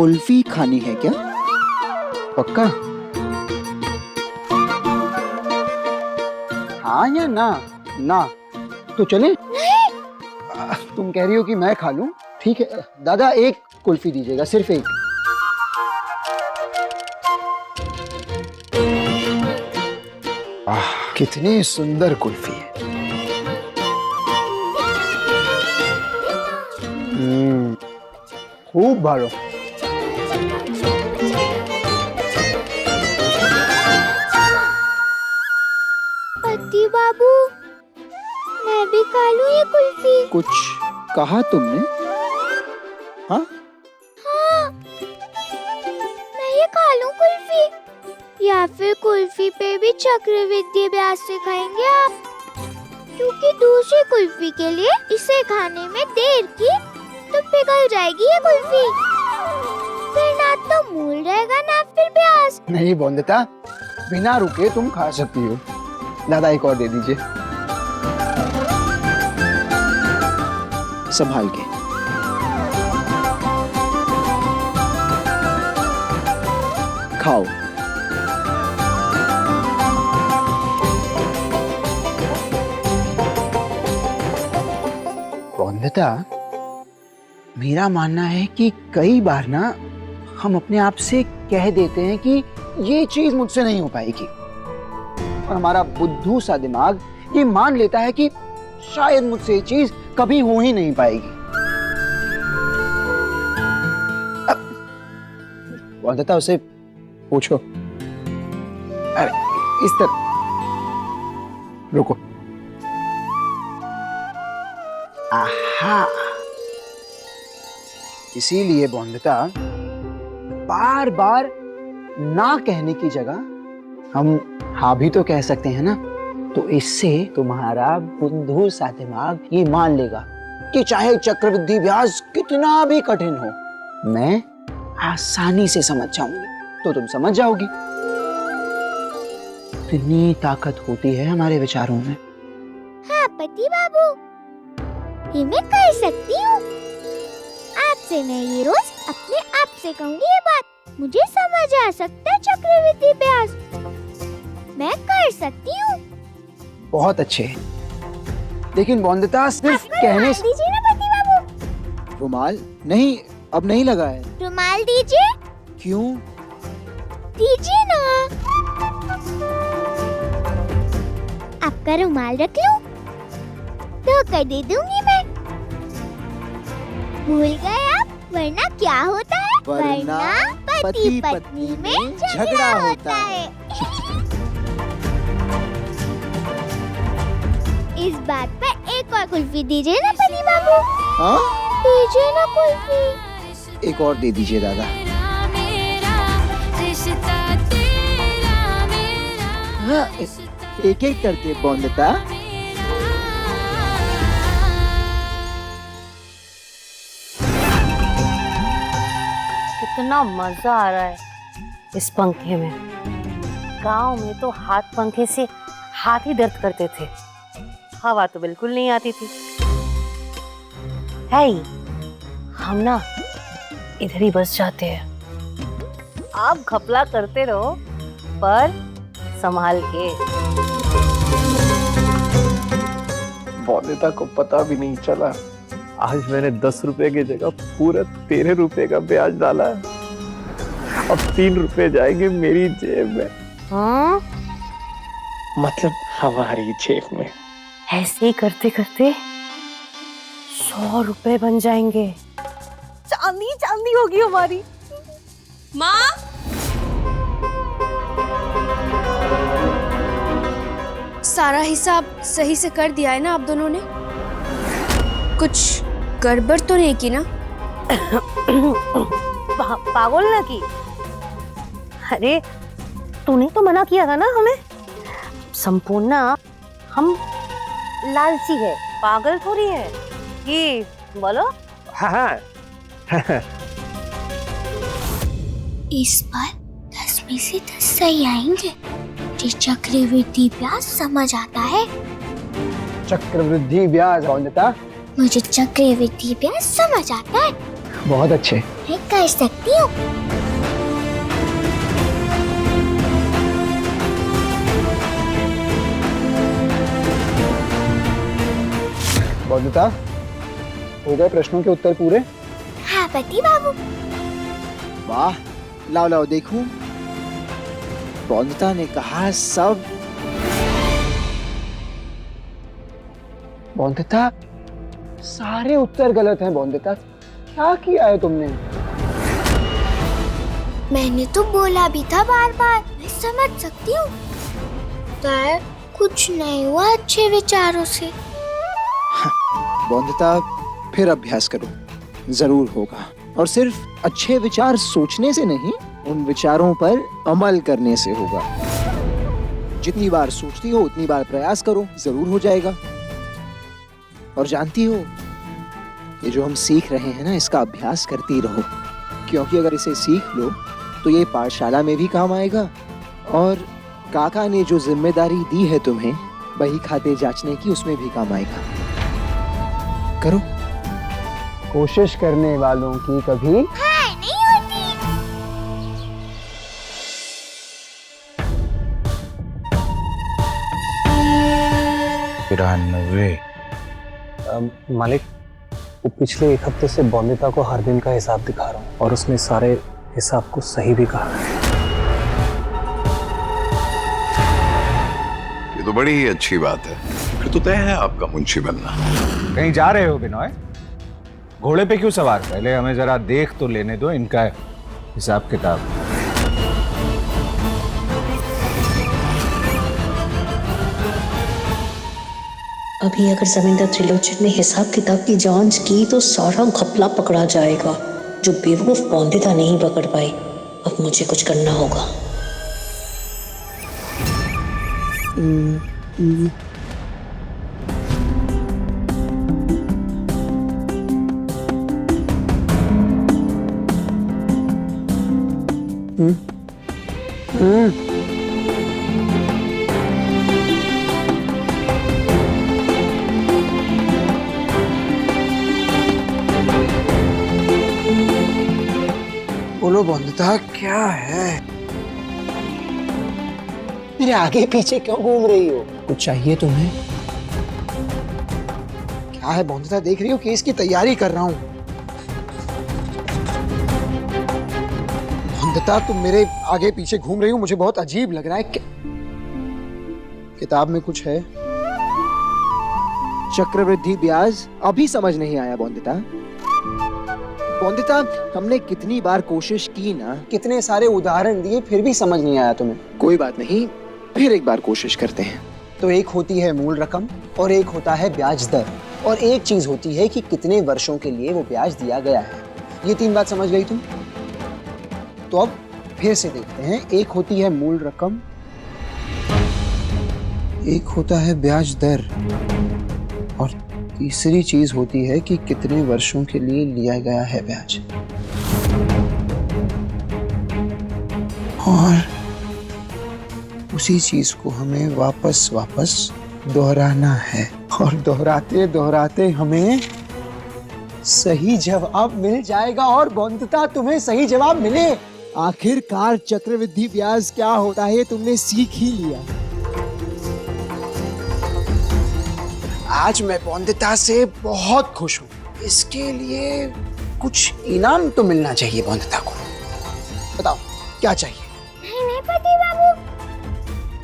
कुल्फी खानी है क्या? पक्का? हाँ या ना? ना तो चले? तुम कह रही हो कि मैं खा लूं? ठीक है दादा, एक कुल्फी दीजिएगा, सिर्फ एक। कितनी सुंदर कुल्फी है। खूब भालो। पति बाबू, मैं भी खा लूं ये कुल्फी? कुछ कहा तुमने? हाँ? हाँ, मैं ये खा लूं कुल्फी? या फिर कुल्फी पे भी चक्रवृद्धि ब्याज से खाएंगे आप? क्योंकि दूसरी कुल्फी के लिए इसे खाने में देर की तो पिघल जाएगी ये कुल्फी, फिर ना तो मूल रहेगा ना फिर ब्याज। नहीं बोंदता, बिना रुके तुम खा सकती हो। दादा एक और दे दीजिए। संभाल के। खाओ। बोंदता, मेरा मानना है कि कई बार ना हम अपने आप से कह देते हैं कि ये चीज मुझसे नहीं हो पाएगी, और हमारा बुद्धू सा दिमाग ये मान लेता है कि शायद मुझसे ये चीज कभी हो ही नहीं पाएगी। बोंदता, उसे पूछो। अरे इस तरह रुको। आहा, इसीलिए बोंदता बार बार ना कहने की जगह हम हाँ भी तो कह सकते हैं ना। तो इससे तुम्हारा बुद्धू सा दिमाग ये मान लेगा कि चाहे चक्रवृद्धि ब्याज कितना भी कठिन हो, मैं आसानी से समझ जाऊंगी, तो तुम समझ जाओगी। इतनी ताकत होती है हमारे विचारों में। हाँ पति बाबू, ये मैं कर सकती हूँ। आपसे मैं ये रोज अपने आप से कहूँगी ये बात। मुझे समझ आ सकता है चक्रवृद्धि ब्याज, मैं कर सकती हूँ। बहुत अच्छे, लेकिन बोंदता सिर्फ कहने से। दीजिए ना पति बाबू। रुमाल नहीं, अब नहीं लगा है। रुमाल दीजिए। क्यों? दीजिए ना। आपका रुमाल रख लूं? धोखा दे दूंगी मैं। भूल गए आप? वरना क्या होता है? वरना पति पत्नी में झगड़ा होता है। इस बात पे एक और कुल्फी दीजिए ना पति बाबू। हाँ? दीजिए ना कुल्फी। एक और दे दीजिए दादा। हाँ, एक एक करके बोंदता। कितना मजा आ रहा है इस पंखे में। गांव में तो हाथ पंखे से हाथ ही दर्द करते थे, हवा तो बिल्कुल नहीं आती थी। है हम ना इधर ही बस जाते हैं। आप घपला करते रहो, पर संभाल के। बोंदता को पता भी नहीं चला, आज मैंने 10 रुपए की जगह पूरे 13 रुपए का ब्याज डाला है। अब 3 रुपए जाएंगे मेरी जेब में। हाँ? मतलब हमारी जेब में। ऐसे ही करते करते 100 रुपए बन जाएंगे। चांदी चांदी होगी हमारी। माँ, सारा हिसाब सही से कर दिया है ना आप दोनों ने? कुछ गड़बड़ तो नहीं की ना? पागल ना की। अरे तूने तो मना किया था ना हमें। संपूर्णा हम लालची है, पागल थोड़ी है। कि बोलो। हाँ। इस बार 10 में से 10 सही आएंगे। मुझे चक्रवृद्धि ब्याज समझ आता है। चक्रवृद्धि ब्याज बोंदता। मुझे चक्रवृद्धि ब्याज समझ आता है। बहुत अच्छे। मैं कर सकती हूँ। बौद्धता, हो गए प्रश्नों के उत्तर पूरे? हाँ पति बाबू। वाह, लाओ लाओ देखूं। बौद्धता ने कहा सब। बौद्धता, सारे उत्तर गलत हैं। बौद्धता, क्या किया है तुमने? मैंने तो बोला भी था बार बार, मैं समझ सकती हूँ। पर कुछ नहीं हुआ अच्छे विचारों से। बौद्धता, फिर अभ्यास करो, जरूर होगा। और सिर्फ अच्छे विचार सोचने से नहीं, उन विचारों पर अमल करने से होगा। जितनी बार सोचती हो उतनी बार प्रयास करो, जरूर हो जाएगा। और जानती हो, ये जो हम सीख रहे हैं ना, इसका अभ्यास करती रहो, क्योंकि अगर इसे सीख लो तो ये पाठशाला में भी काम आएगा। और काका ने जो जिम्मेदारी दी है तुम्हें बही खाते जांचने की, उसमें भी काम आएगा। करो। कोशिश करने वालों की कभी हार नहीं होती। 93। मालिक, वो पिछले एक हफ्ते से बौद्धिता को हर दिन का हिसाब दिखा रहा हूँ और उसने सारे हिसाब को सही भी कहा है। ये तो बड़ी ही अच्छी बात है। फिर तो तय है आपका मुंशी बनना। कहीं जा रहे हो बिनोय? घोड़े पे क्यों सवार? पहले हमें जरा देख तो लेने दो इनका हिसाब किताब। अभी अगर जमींदार त्रिलोचन ने हिसाब किताब की जांच की तो सारा घपला पकड़ा जाएगा। जो बेवकूफ बौंदिता नहीं पकड़ पाई, अब मुझे कुछ करना होगा। बोलो बौद्धता, क्या है? मेरे आगे पीछे क्यों घूम रही हो? कुछ चाहिए तुम्हें? क्या है बौद्धता, देख रही हो केस की तैयारी कर रहा हूं। बौद्धता, तुम मेरे आगे पीछे घूम रही हो, मुझे बहुत अजीब लग रहा है। किताब में कुछ है? चक्रवृद्धि ब्याज? अभी समझ नहीं आया बौद्धता। बौद्धता, हमने कितनी बार कोशिश की ना, कितने सारे उदाहरण दिए, फिर भी समझ नहीं आया तुम्हें। कोई बात नहीं, फिर एक बार कोशिश करते हैं। तो एक होती है मूल रकम और एक होता है ब्याज दर, और एक चीज होती है कि कितने वर्षों के लिए वो ब्याज दिया गया है। ये तीन बात समझ गई तुम? तो अब फिर से देखते हैं। एक होती है मूल रकम, एक होता है ब्याज दर, और तीसरी चीज होती है कि कितने वर्षों के लिए लिया गया है ब्याज। और उसी चीज को हमें वापस दोहराना है, और दोहराते दोहराते हमें सही जवाब मिल जाएगा। और बौद्धता, तुम्हें सही जवाब मिले। आखिरकार चक्रवृद्धि ब्याज क्या होता है तुमने सीख ही लिया। आज मैं बौद्धता से बहुत खुश हूँ। इसके लिए कुछ इनाम तो मिलना चाहिए बौद्धता को। बताओ क्या चाहिए? नहीं पति बाबू,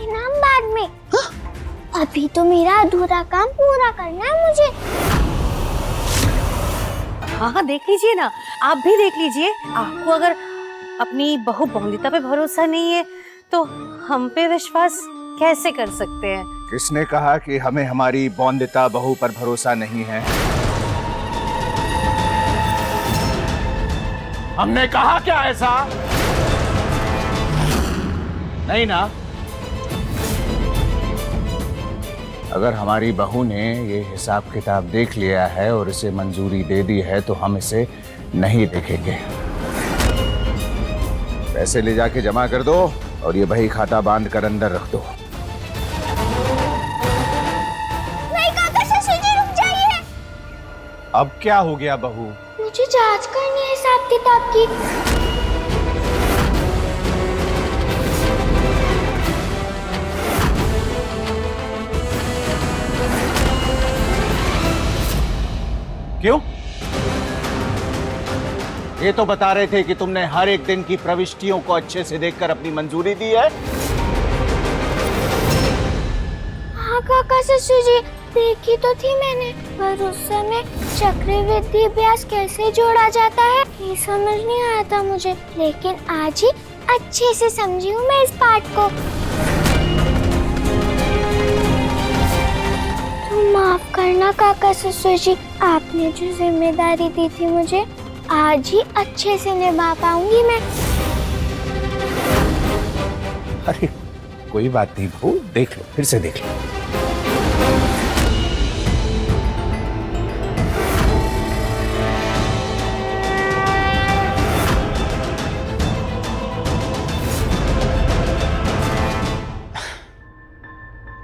इनाम बाद में। हाँ? अभी तो मेरा अधूरा काम पूरा करना है मुझे। हाँ, देख लीजिए ना, आप भी देख लीजिए। आपको अगर अपनी बहू बौंदिता पे भरोसा नहीं है तो हम पे विश्वास कैसे कर सकते हैं? किसने कहा कि हमें हमारी बौंदिता बहू पर भरोसा नहीं है? हमने कहा क्या ऐसा? नहीं ना? अगर हमारी बहू ने ये हिसाब किताब देख लिया है और इसे मंजूरी दे दी है तो हम इसे नहीं देखेंगे। पैसे ले जाके जमा कर दो और ये बही खाता बांध कर अंदर रख दो। नहीं काका, ससुर जी रुक जाइए। अब क्या हो गया बहू? मुझे जांच करनी है हिसाब किताब की। क्यों? ये तो बता रहे थे कि तुमने हर एक दिन की प्रविष्टियों को अच्छे से देखकर अपनी मंजूरी दी है। हाँ काका ससुर जी, देखी तो थी मैंने, पर उस समय चक्रवृद्धि ब्याज कैसे जोड़ा जाता है ये समझ नहीं आया था मुझे, लेकिन आज ही अच्छे से समझी हूँ मैं इस पाठ को। तो माफ करना काका ससुर जी, आपने जो जिम्मेदारी दी थी मुझे, आज ही अच्छे से निभा पाऊंगी मैं। अरे कोई बात नहीं बहू, देख लो, फिर से देख लो।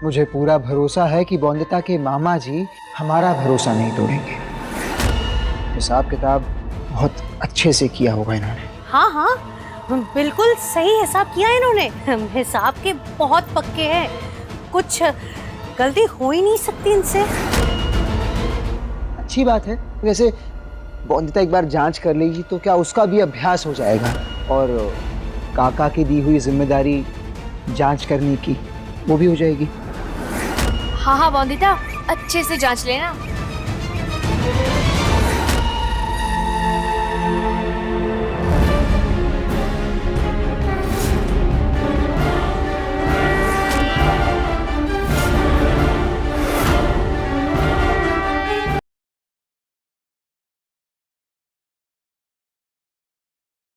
मुझे पूरा भरोसा है कि बौंदिता के मामा जी हमारा भरोसा नहीं तोड़ेंगे। हिसाब किताब बहुत अच्छे से किया होगा इन्होंने। हाँ हाँ, बिल्कुल सही हिसाब किया इन्होंने। हिसाब के बहुत पक्के हैं, कुछ गलती हो ही नहीं सकती इनसे। अच्छी बात है। वैसे बौंदिता एक बार जांच कर लेगी तो क्या उसका भी अभ्यास हो जाएगा, और काका की दी हुई जिम्मेदारी जांच करने की वो भी हो जाएगी। हाँ हाँ बौंदिता, अच्छे से जांच लेना।